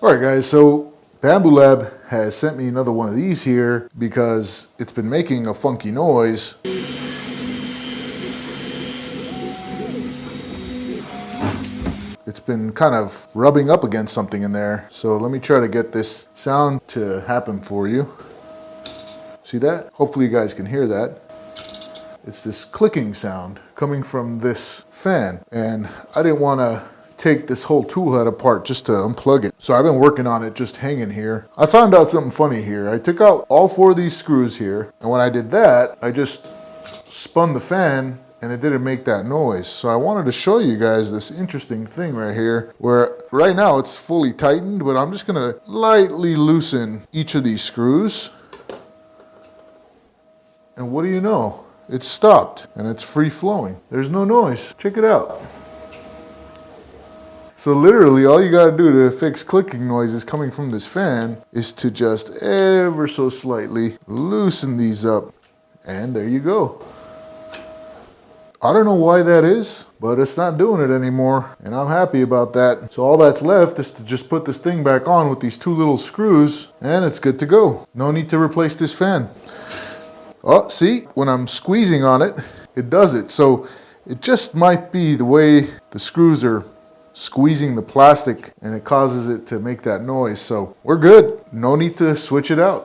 Alright guys, so Bambu Lab has sent me another one of these here because it's been making a funky noise. It's been kind of rubbing up against something in there. So let me try to get this sound to happen for you. See that? Hopefully you guys can hear that. It's this clicking sound coming from this fan. And I didn't want to take this whole tool head apart just to unplug it. So I've been working on it just hanging here. I found out something funny here. I took out all 4 of these screws here. And when I did that, I just spun the fan and it didn't make that noise. So I wanted to show you guys this interesting thing right here, where right now it's fully tightened, but I'm just gonna lightly loosen each of these screws. And what do you know? It's stopped and it's free flowing. There's no noise. Check it out. So literally all you gotta do to fix clicking noises coming from this fan is to just ever so slightly loosen these up. And there you go. I don't know why that is, but it's not doing it anymore, and I'm happy about that. So all that's left is to just put this thing back on with these 2 little screws, and it's good to go. No need to replace this fan. Oh, see, when I'm squeezing on it, it does it. So it just might be the way the screws are squeezing the plastic, and it causes it to make that noise. So we're good. No need to switch it out.